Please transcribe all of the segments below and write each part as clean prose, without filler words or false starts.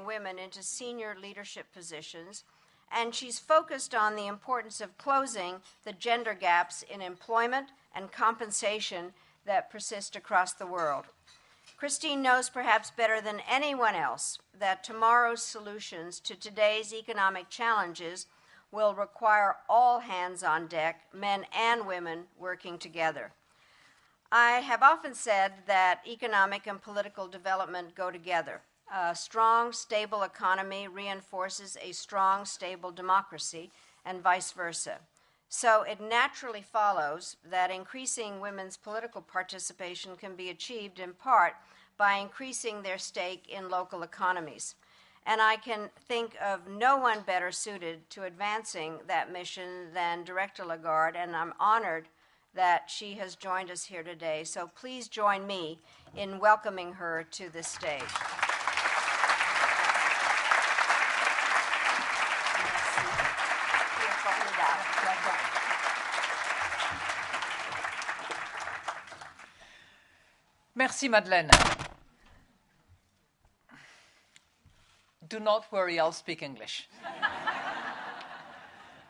women into senior leadership positions, and she's focused on the importance of closing the gender gaps in employment and compensation that persist across the world. Christine knows perhaps better than anyone else that tomorrow's solutions to today's economic challenges will require all hands on deck, men and women working together. I have often said that economic and political development go together. A strong, stable economy reinforces a strong, stable democracy, and vice versa. So it naturally follows that increasing women's political participation can be achieved in part by increasing their stake in local economies. And I can think of no one better suited to advancing that mission than Director Lagarde, and I'm honored that she has joined us here today. So please join me in welcoming her to this stage. Merci, Madeleine. Do not worry, I'll speak English.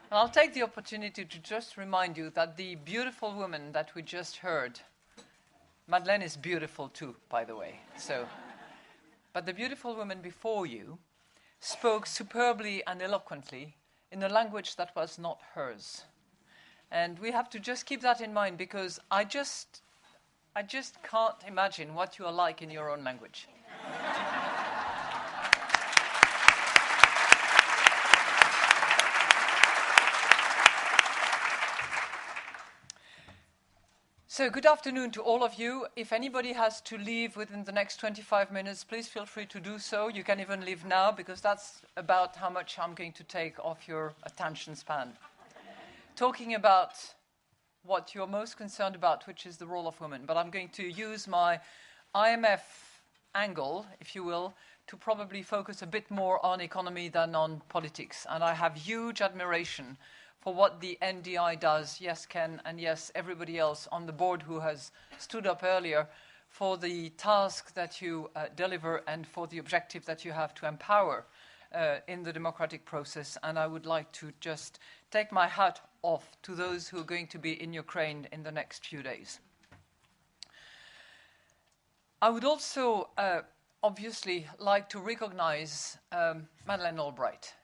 I'll take the opportunity to just remind you that the beautiful woman that we just heard, Madeleine is beautiful too, by the way. But the beautiful woman before you spoke superbly and eloquently in a language that was not hers. And we have to just keep that in mind, because I just can't imagine what you are like in your own language. So good afternoon to all of you. If anybody has to leave within the next 25 minutes, please feel free to do so. You can even leave now, because that's about how much I'm going to take off your attention span. Talking about what you're most concerned about, which is the role of women. But I'm going to use my IMF angle, if you will, to probably focus a bit more on economy than on politics. And I have huge admiration for what the NDI does, yes, Ken, and yes, everybody else on the board who has stood up earlier, for the task that you deliver and for the objective that you have to empower in the democratic process. And I would like to just take my hat off to those who are going to be in Ukraine in the next few days. I would also obviously like to recognize Madeleine Albright.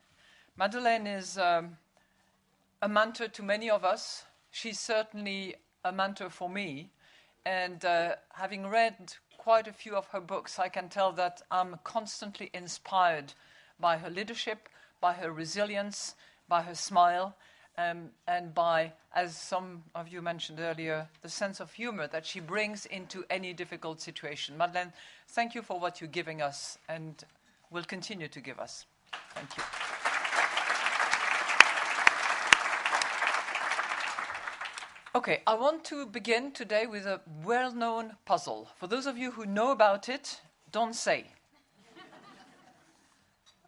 Madeleine is a mentor to many of us. She's certainly a mentor for me. And having read quite a few of her books, I can tell that I'm constantly inspired by her leadership, by her resilience, by her smile, and by, as some of you mentioned earlier, the sense of humor that she brings into any difficult situation. Madeleine, thank you for what you're giving us and will continue to give us. Thank you. Okay, I want to begin today with a well-known puzzle. For those of you who know about it, don't say.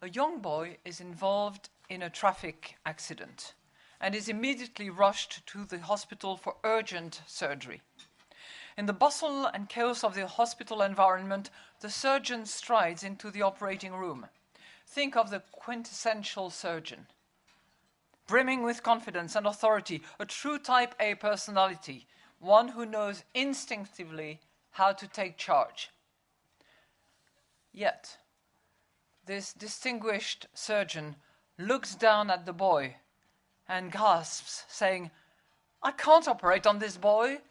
A young boy is involved in a traffic accident and is immediately rushed to the hospital for urgent surgery. In the bustle and chaos of the hospital environment, the surgeon strides into the operating room. Think of the quintessential surgeon. Brimming with confidence and authority, a true type A personality, one who knows instinctively how to take charge. Yet, this distinguished surgeon looks down at the boy and gasps, saying, "I can't operate on this boy.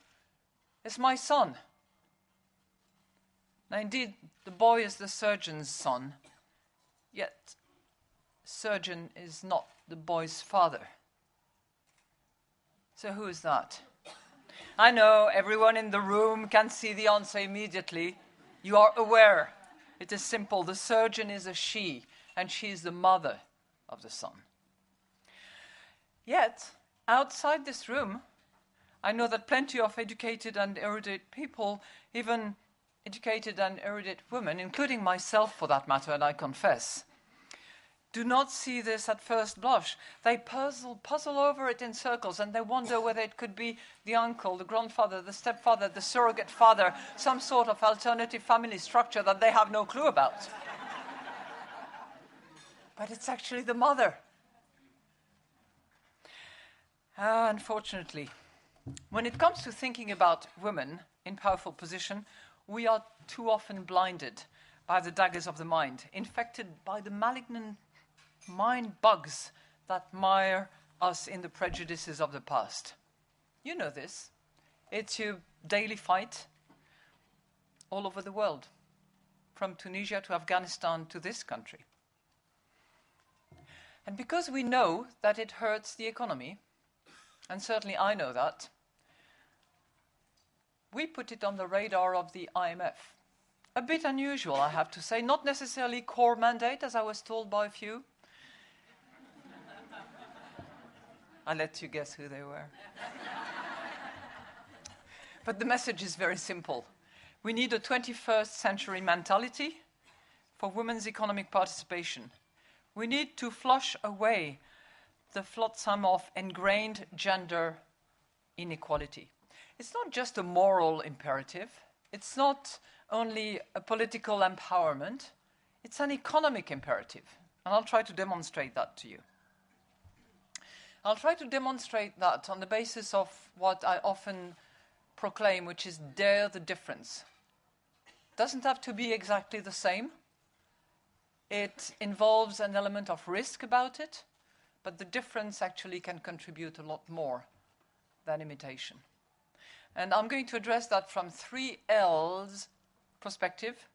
It's my son." Now, indeed, the boy is the surgeon's son, yet the surgeon is not the boy's father. So who is that? I know everyone in the room can see the answer immediately. You are aware. It is simple. The surgeon is a she, and she is the mother of the son. Yet, outside this room, I know that plenty of educated and erudite people, even educated and erudite women, including myself for that matter, and I confess, do not see this at first blush. They puzzle over it in circles, and they wonder whether it could be the uncle, the grandfather, the stepfather, the surrogate father, some sort of alternative family structure that they have no clue about. but it's actually the mother. Unfortunately, when it comes to thinking about women in powerful position, we are too often blinded by the daggers of the mind, infected by the malignant mind bugs that mire us in the prejudices of the past. You know this. It's your daily fight all over the world, from Tunisia to Afghanistan to this country. And because we know that it hurts the economy, and certainly I know that, we put it on the radar of the IMF. A bit unusual, I have to say, not necessarily core mandate, as I was told by a few. I'll let you guess who they were. But the message is very simple. We need a 21st century mentality for women's economic participation. We need to flush away the flotsam of ingrained gender inequality. It's not just a moral imperative. It's not only a political empowerment. It's an economic imperative. And I'll try to demonstrate that to you. I'll try to demonstrate that on the basis of what I often proclaim, which is dare the difference. It doesn't have to be exactly the same. It involves an element of risk about it, but the difference actually can contribute a lot more than imitation. And I'm going to address that from 3 L's perspective,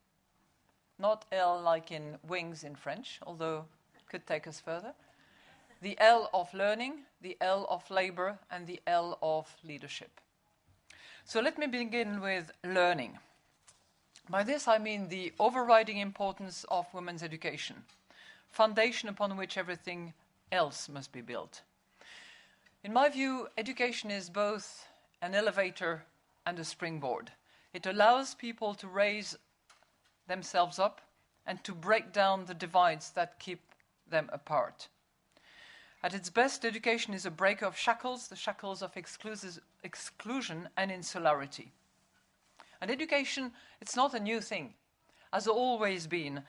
not L like in wings in French, although it could take us further. The L of learning, the L of labor, and the L of leadership. So let me begin with learning. By this I mean the overriding importance of women's education, foundation upon which everything else must be built. In my view, education is both an elevator and a springboard. It allows people to raise themselves up and to break down the divides that keep them apart. At its best, education is a breaker of shackles, the shackles of exclusion and insularity. And education, it's not a new thing, has always been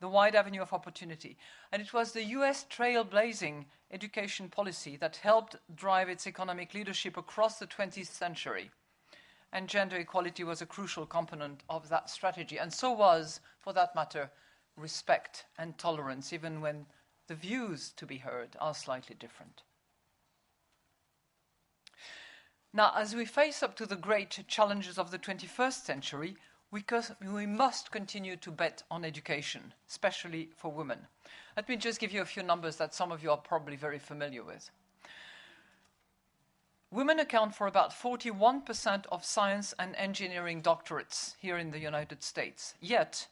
the wide avenue of opportunity. And it was the US trailblazing education policy that helped drive its economic leadership across the 20th century. And gender equality was a crucial component of that strategy. And so was, for that matter, respect and tolerance, even when the views to be heard are slightly different. Now, as we face up to the great challenges of the 21st century, we must continue to bet on education, especially for women. Let me just give you a few numbers that some of you are probably very familiar with. Women account for about 41% of science and engineering doctorates here in the United States, yet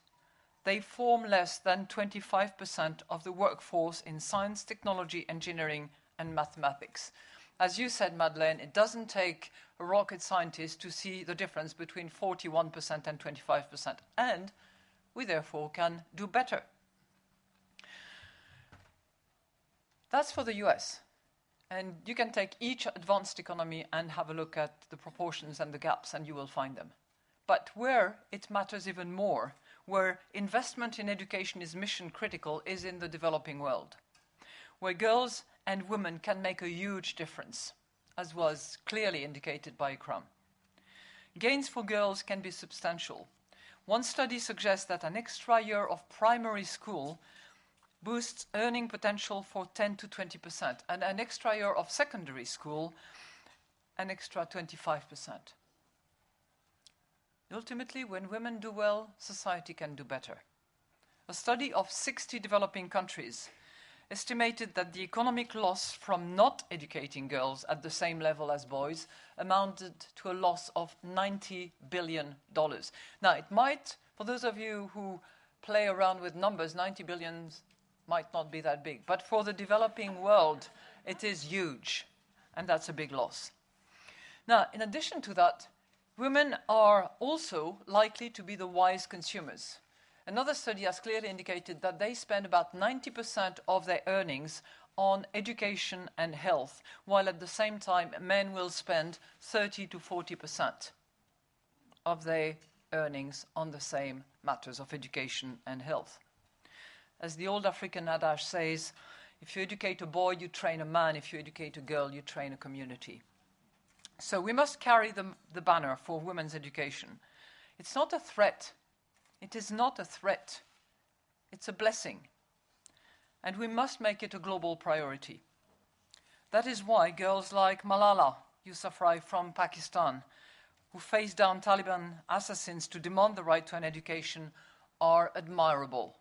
they form less than 25% of the workforce in science, technology, engineering, and mathematics. As you said, Madeleine, it doesn't take a rocket scientist to see the difference between 41% and 25%, and we therefore can do better. That's for the US. And you can take each advanced economy and have a look at the proportions and the gaps, and you will find them. But where it matters even more, where investment in education is mission critical, is in the developing world, where girls and women can make a huge difference, as was clearly indicated by Ikram. Gains for girls can be substantial. One study suggests that an extra year of primary school boosts earning potential for 10 to 20%, and an extra year of secondary school, an extra 25%. Ultimately, when women do well, society can do better. A study of 60 developing countries estimated that the economic loss from not educating girls at the same level as boys amounted to a loss of $90 billion. Now, it might, for those of you who play around with numbers, 90 billion might not be that big. But for the developing world, it is huge, and that's a big loss. Now, in addition to that, women are also likely to be the wise consumers. Another study has clearly indicated that they spend about 90% of their earnings on education and health, while at the same time men will spend 30 to 40% of their earnings on the same matters of education and health. as the old African adage says, if you educate a boy, you train a man. If you educate a girl, you train a community. So we must carry the banner for women's education. It's not a threat. It is not a threat. It's a blessing. And we must make it a global priority. That is why girls like Malala Yousafzai from Pakistan, who faced down Taliban assassins to demand the right to an education, are admirable.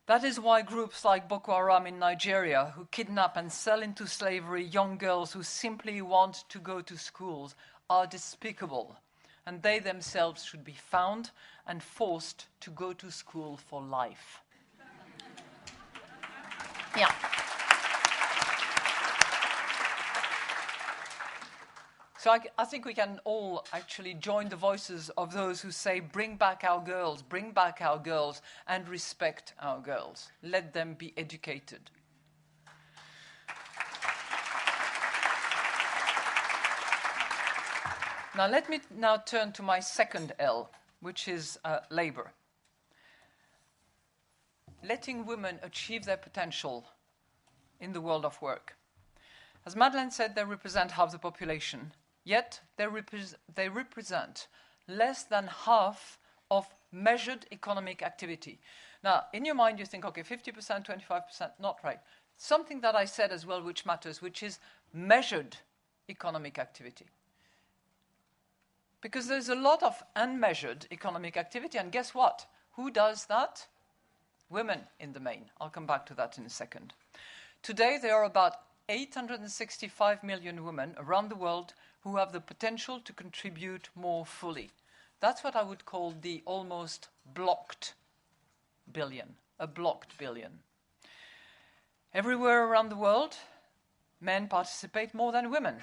That is why groups like Boko Haram in Nigeria, who kidnap and sell into slavery young girls who simply want to go to schools, are despicable. And they themselves should be found and forced to go to school for life. Yeah. So I think we can all actually join the voices of those who say, bring back our girls, and respect our girls. Let them be educated. Now let me now turn to my second L, which is labor. Letting women achieve their potential in the world of work. As Madeleine said, they represent half the population. Yet they represent less than half of measured economic activity. Now, in your mind, you think, okay, 50%, 25%, not right. Something that I said as well which matters, which is measured economic activity. Because there's a lot of unmeasured economic activity, and guess what? Who does that? Women in the main. I'll come back to that in a second. Today, there are about 865 million women around the world who have the potential to contribute more fully. That's what I would call the almost blocked billion, a blocked billion. Everywhere around the world, men participate more than women.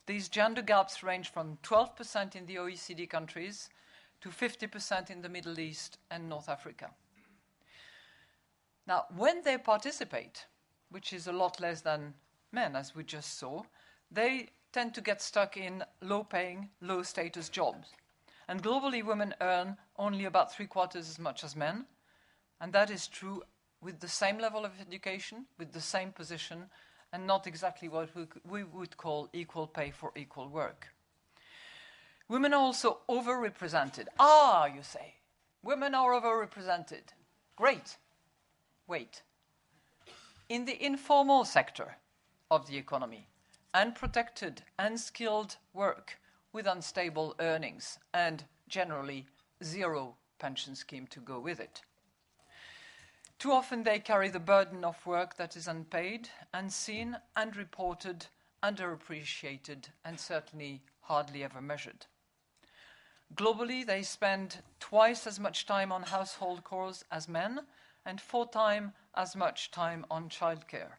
These gender gaps range from 12% in the OECD countries to 50% in the Middle East and North Africa. Now, when they participate, which is a lot less than men, as we just saw, they tend to get stuck in low-paying, low-status jobs. And globally, women earn only about 3/4 as much as men. And that is true with the same level of education, with the same position, and not exactly what we would call equal pay for equal work. Women are also overrepresented. You say, women are overrepresented. Great. Wait. In the informal sector of the economy, unprotected, unskilled work with unstable earnings and generally zero pension scheme to go with it. Too often they carry the burden of work that is unpaid, unseen, unreported, underappreciated, and certainly hardly ever measured. Globally, they spend twice as much time on household chores as men and 4 times as much time on childcare.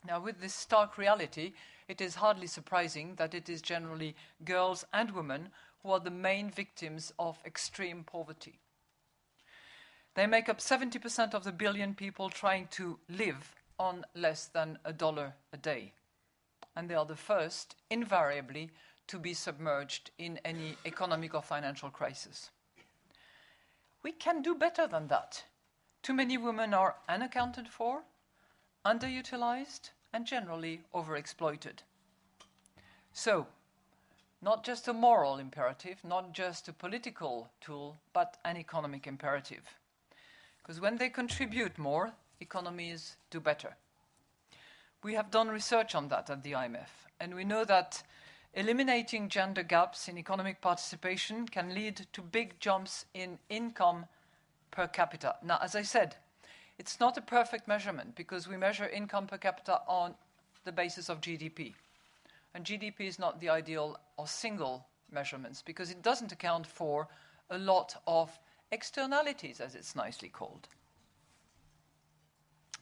Now, with this stark reality, it is hardly surprising that it is generally girls and women who are the main victims of extreme poverty. They make up 70% of the billion people trying to live on less than $1 a day. And they are the first, invariably, to be submerged in any economic or financial crisis. We can do better than that. Too many women are unaccounted for, underutilized, and generally overexploited. So, not just a moral imperative, not just a political tool, but an economic imperative. Because when they contribute more, economies do better. We have done research on that at the IMF, and we know that eliminating gender gaps in economic participation can lead to big jumps in income per capita. Now, as I said, it's not a perfect measurement because we measure income per capita on the basis of GDP. And GDP is not the ideal or single measurements because it doesn't account for a lot of externalities, as it's nicely called,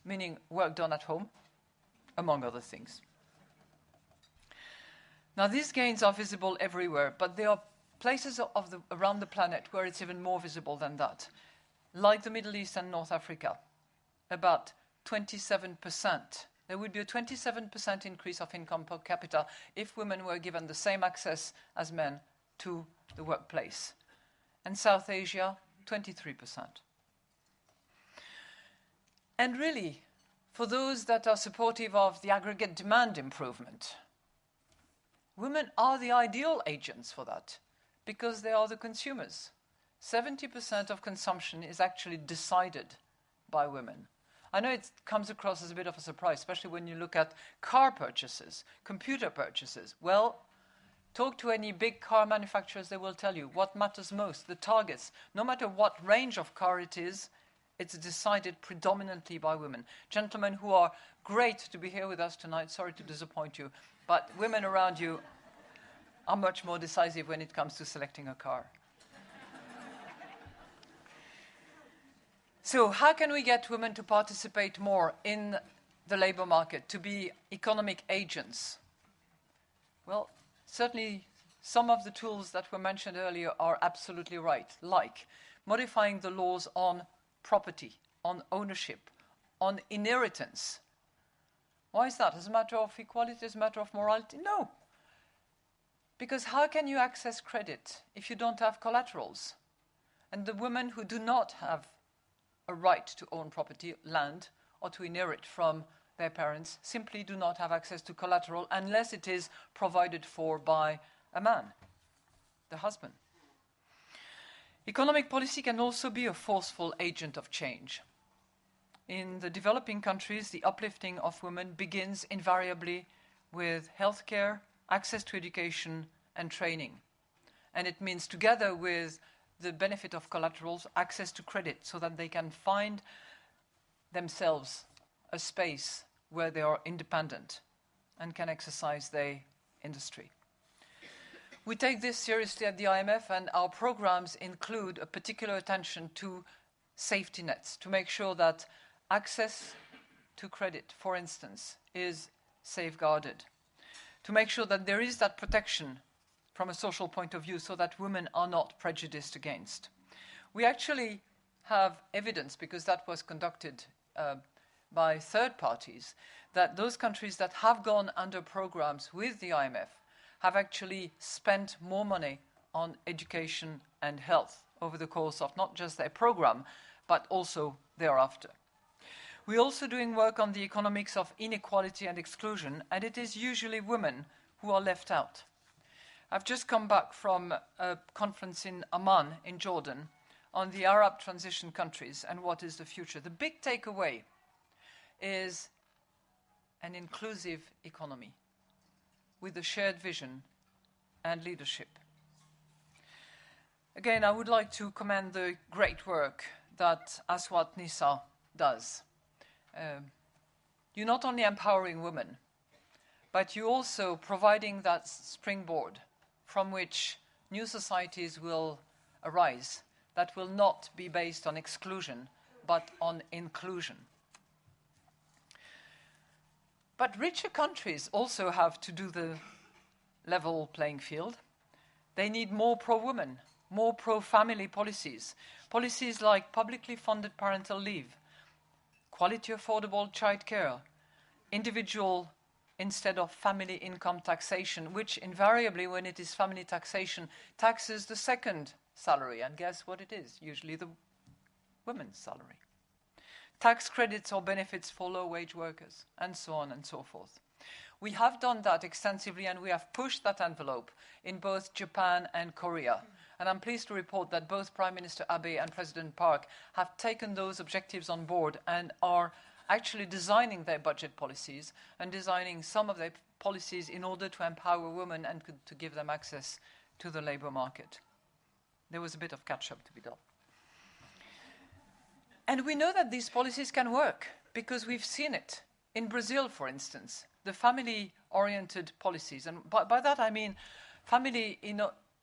meaning work done at home, among other things. Now, these gains are visible everywhere, but there are places around the planet where it's even more visible than that, like the Middle East and North Africa, about 27%. There would be a 27% increase of income per capita if women were given the same access as men to the workplace. And South Asia, 23%. And really, for those that are supportive of the aggregate demand improvement, women are the ideal agents for that because they are the consumers. 70% of consumption is actually decided by women. I know it comes across as a bit of a surprise, especially when you look at car purchases, computer purchases. Well, talk to any big car manufacturers, they will tell you what matters most, the targets. No matter what range of car it is, it's decided predominantly by women. Gentlemen who are great to be here with us tonight, sorry to disappoint you, but women around you are much more decisive when it comes to selecting a car. So how can we get women to participate more in the labor market, to be economic agents? Well, certainly some of the tools that were mentioned earlier are absolutely right, like modifying the laws on property, on ownership, on inheritance. Why is that? As a matter of equality, as a matter of morality? No. Because how can you access credit if you don't have collaterals? And the women who do not have a right to own property, land, or to inherit from their parents simply do not have access to collateral unless it is provided for by a man, the husband. Economic policy can also be a forceful agent of change. In the developing countries, the uplifting of women begins invariably with healthcare, access to education, and training. And it means, together with the benefit of collaterals, access to credit so that they can find themselves a space where they are independent and can exercise their industry. We take this seriously at the IMF, and our programs include a particular attention to safety nets, to make sure that access to credit, for instance, is safeguarded, to make sure that there is that protection from a social point of view so that women are not prejudiced against. We actually have evidence, because that was conducted by third parties, that those countries that have gone under programs with the IMF have actually spent more money on education and health over the course of not just their program, but also thereafter. We're also doing work on the economics of inequality and exclusion, and it is usually women who are left out. I've just come back from a conference in Amman, in Jordan, on the Arab transition countries and what is the future. The big takeaway is an inclusive economy with a shared vision and leadership. Again, I would like to commend the great work that Aswat Nisa does. You're not only empowering women, but you're also providing that springboard from which new societies will arise that will not be based on exclusion, but on inclusion. But richer countries also have to do the level playing field. They need more pro-women, more pro-family policies, policies like publicly funded parental leave, quality affordable childcare, individual instead of family income taxation, which invariably, when it is family taxation, taxes the second salary. And guess what it is? Usually the women's salary. Tax credits or benefits for low-wage workers, and so on and so forth. We have done that extensively, and we have pushed that envelope in both Japan and Korea. And I'm pleased to report that both Prime Minister Abe and President Park have taken those objectives on board and are actually designing their budget policies and designing some of their policies in order to empower women and to give them access to the labor market. There was a bit of catch-up to be done. And we know that these policies can work because we've seen it. In Brazil, for instance, the family-oriented policies, and by that I mean family in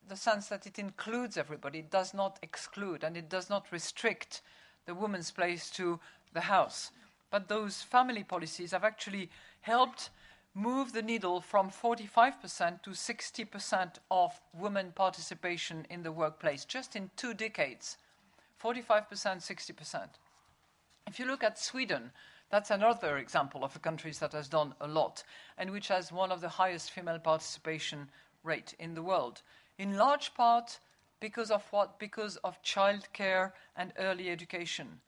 the sense that it includes everybody, it does not exclude, and it does not restrict the woman's place to the house. But those family policies have actually helped move the needle from 45% to 60% of women participation in the workplace, just in 2 decades. 45%, 60%. If you look at Sweden, that's another example of a country that has done a lot and which has one of the highest female participation rate in the world. In large part because of what? Because of childcare and early education.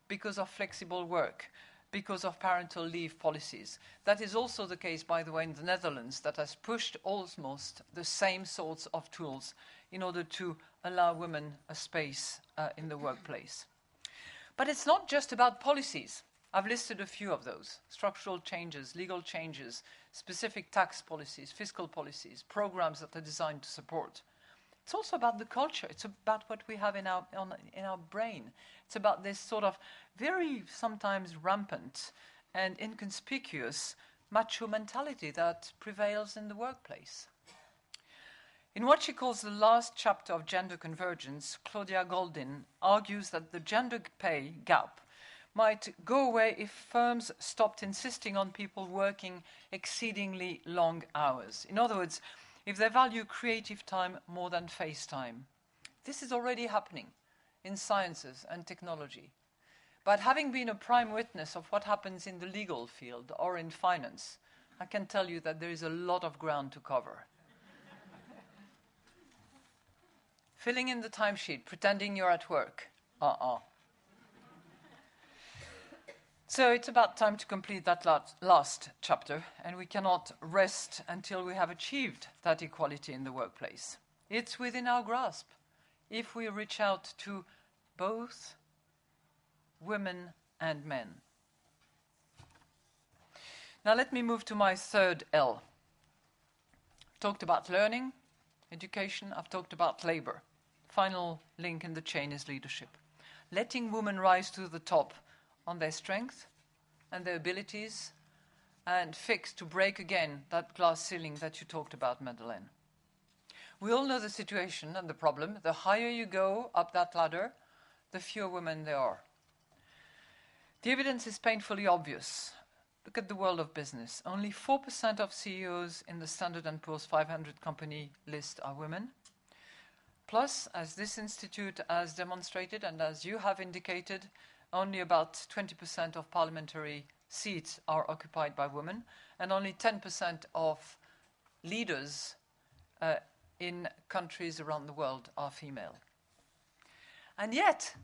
because of flexible work, because of parental leave policies. That is also the case, by the way, in the Netherlands, that has pushed almost the same sorts of tools in order to allow women a space in the workplace. But it's not just about policies. I've listed a few of those: structural changes, legal changes, specific tax policies, fiscal policies, programs that are designed to support. It's also about the culture. It's about what we have in our brain. It's about this sort of very sometimes rampant and inconspicuous macho mentality that prevails in the workplace. In what she calls the last chapter of gender convergence, Claudia Goldin argues that the gender pay gap might go away if firms stopped insisting on people working exceedingly long hours. In other words, if they value creative time more than face time. This is already happening in sciences and technology. But having been a prime witness of what happens in the legal field or in finance, I can tell you that there is a lot of ground to cover. Filling in the timesheet, pretending you're at work. So it's about time to complete that last chapter, and we cannot rest until we have achieved that equality in the workplace. It's within our grasp if we reach out to both women and men. Now let me move to my third L. I've talked about learning, education, I've talked about labor. Final link in the chain is leadership. Letting women rise to the top on their strength and their abilities, and fix to break again that glass ceiling that you talked about, Madeleine. We all know the situation and the problem. The higher you go up that ladder, the fewer women there are. The evidence is painfully obvious. Look at the world of business. Only 4% of CEOs in the Standard & Poor's 500 company list are women. Plus, as this institute has demonstrated and as you have indicated, only about 20% of parliamentary seats are occupied by women, and only 10% of leaders in countries around the world are female. And yet,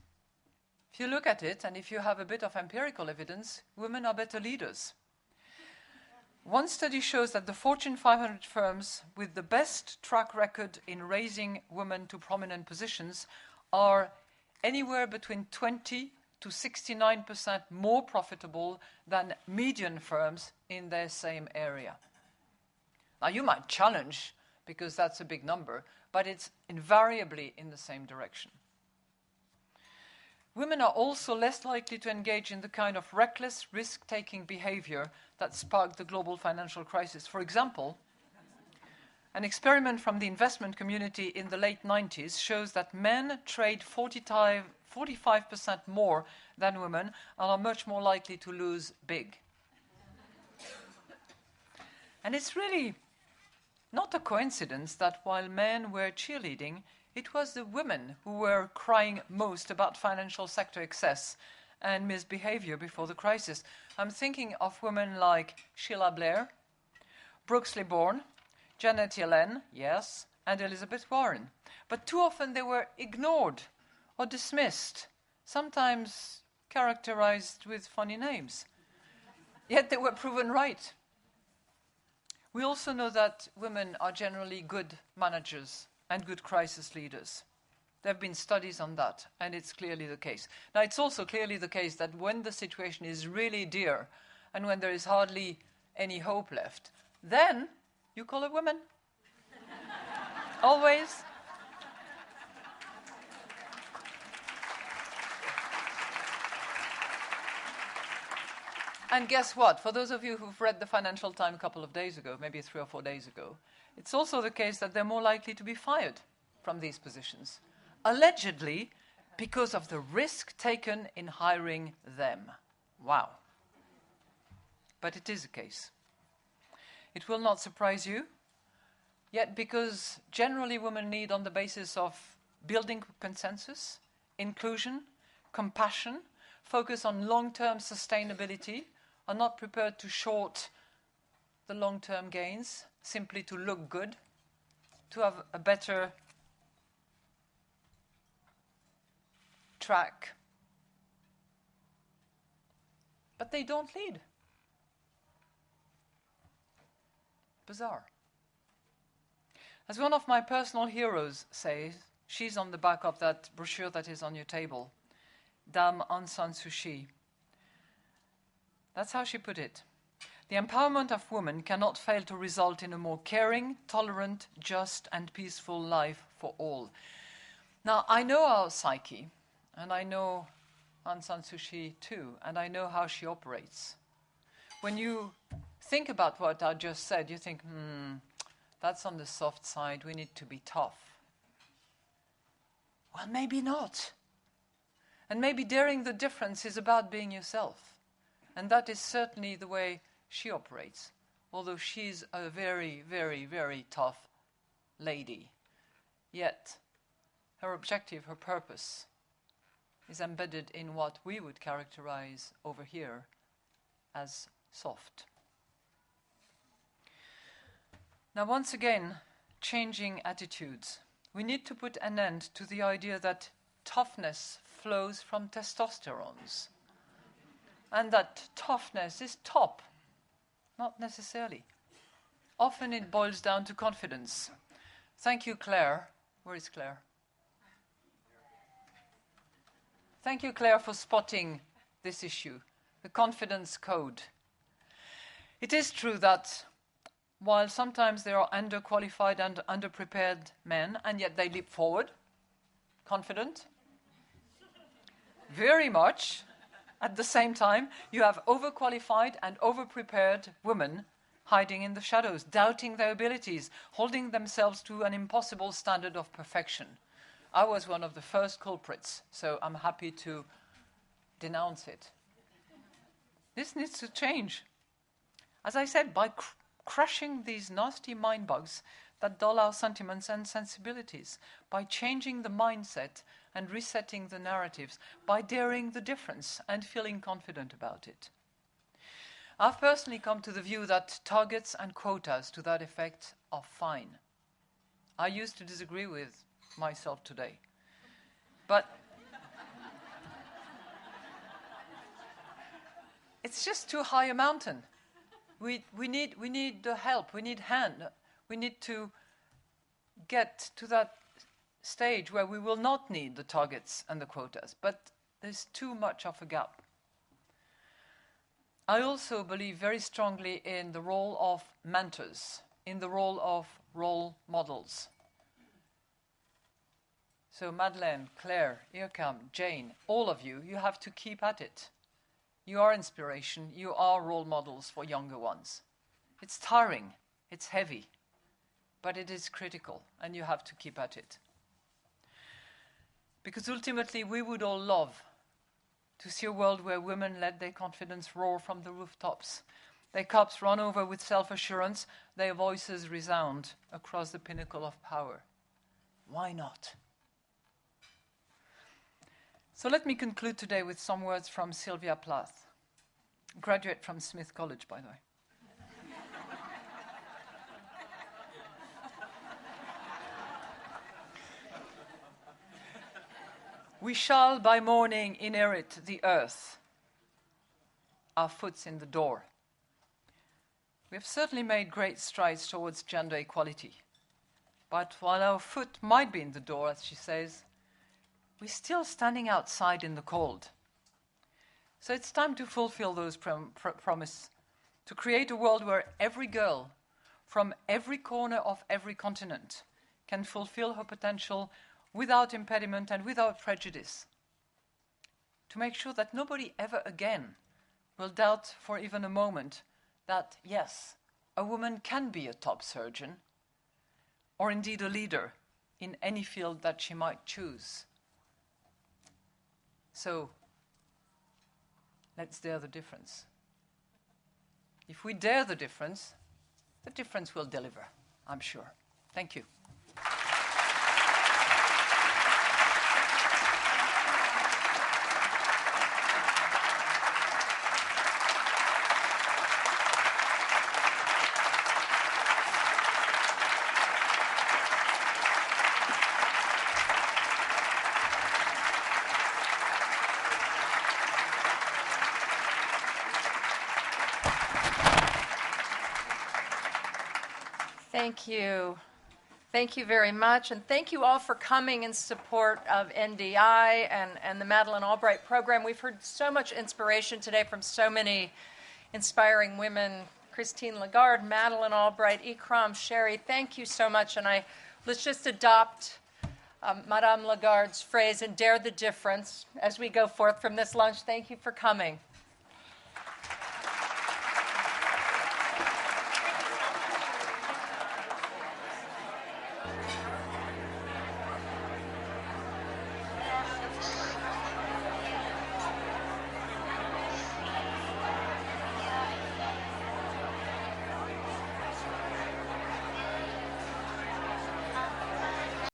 if you look at it, and if you have a bit of empirical evidence, women are better leaders. One study shows that the Fortune 500 firms with the best track record in raising women to prominent positions are anywhere between 20 to 69% more profitable than median firms in their same area. Now, you might challenge, because that's a big number, but it's invariably in the same direction. Women are also less likely to engage in the kind of reckless, risk-taking behavior that sparked the global financial crisis. For example, an experiment from the investment community in the late 90s shows that men trade 45% more than women and are much more likely to lose big. And it's really not a coincidence that while men were cheerleading, it was the women who were crying most about financial sector excess and misbehavior before the crisis. I'm thinking of women like Sheila Blair, Brooks Liborn, Janet Yellen, yes, and Elizabeth Warren. But too often they were ignored or dismissed, sometimes characterized with funny names. Yet they were proven right. We also know that women are generally good managers and good crisis leaders. There have been studies on that, and it's clearly the case. Now, it's also clearly the case that when the situation is really dire and when there is hardly any hope left, then you call a woman. Always. And guess what? For those of you who've read the Financial Times a couple of days ago, maybe 3 or 4 days ago, it's also the case that they're more likely to be fired from these positions, allegedly because of the risk taken in hiring them. Wow. But it is a case. It will not surprise you, yet because generally women lead on the basis of building consensus, inclusion, compassion, focus on long-term sustainability, are not prepared to short the long-term gains simply to look good, to have a better track but they don't lead. Bizarre. As one of my personal heroes says, she's on the back of that brochure that is on your table, Dame Aung San Suu Kyi. That's how she put it. The empowerment of women cannot fail to result in a more caring, tolerant, just, and peaceful life for all. Now, I know our psyche, and I know Aung San Suu Kyi too, and I know how she operates. When you think about what I just said, you think, that's on the soft side, we need to be tough. Well, maybe not. And maybe daring the difference is about being yourself. And that is certainly the way she operates, although she's a very, very, very tough lady. Yet, her objective, her purpose, is embedded in what we would characterize over here as soft. Now, once again, changing attitudes. We need to put an end to the idea that toughness flows from testosterones, and that toughness is top. Not necessarily. Often it boils down to confidence. Thank you, Claire. Where is Claire? Thank you, Claire, for spotting this issue, the confidence code. It is true that while sometimes there are underqualified and underprepared men, and yet they leap forward, confident, very much. At the same time, you have overqualified and overprepared women hiding in the shadows, doubting their abilities, holding themselves to an impossible standard of perfection. I was one of the first culprits, so I'm happy to denounce it. This needs to change. As I said, by crushing these nasty mind bugs that dull our sentiments and sensibilities, by changing the mindset and resetting the narratives, by daring the difference and feeling confident about it. I've personally come to the view that targets and quotas to that effect are fine. I used to disagree with myself today, but it's just too high a mountain. We need the help, we need hand, we need to get to that stage where we will not need the targets and the quotas, but there's too much of a gap. I also believe very strongly in the role of mentors, in the role of role models. So Madeleine, Claire, Irkam, Jane, all of you, you have to keep at it. You are inspiration, you are role models for younger ones. It's tiring, it's heavy, but it is critical, and you have to keep at it. Because ultimately, we would all love to see a world where women let their confidence roar from the rooftops, their cups run over with self-assurance, their voices resound across the pinnacle of power. Why not? So let me conclude today with some words from Sylvia Plath, graduate from Smith College, by the way. We shall by morning inherit the earth, our foot's in the door. We have certainly made great strides towards gender equality. But while our foot might be in the door, as she says, we're still standing outside in the cold. So it's time to fulfill those promises, to create a world where every girl from every corner of every continent can fulfill her potential without impediment and without prejudice. To make sure that nobody ever again will doubt for even a moment that, yes, a woman can be a top surgeon, or indeed a leader in any field that she might choose. So, let's dare the difference. If we dare the difference will deliver, I'm sure. Thank you. Thank you. Thank you very much, and thank you all for coming in support of NDI and the Madeleine Albright program. We've heard so much inspiration today from so many inspiring women. Chrisitine Lagarde, Madeleine Albright, Ikram, Sherry, thank you so much. And let's just adopt Madame Lagarde's phrase and dare the difference as we go forth from this lunch. Thank you for coming.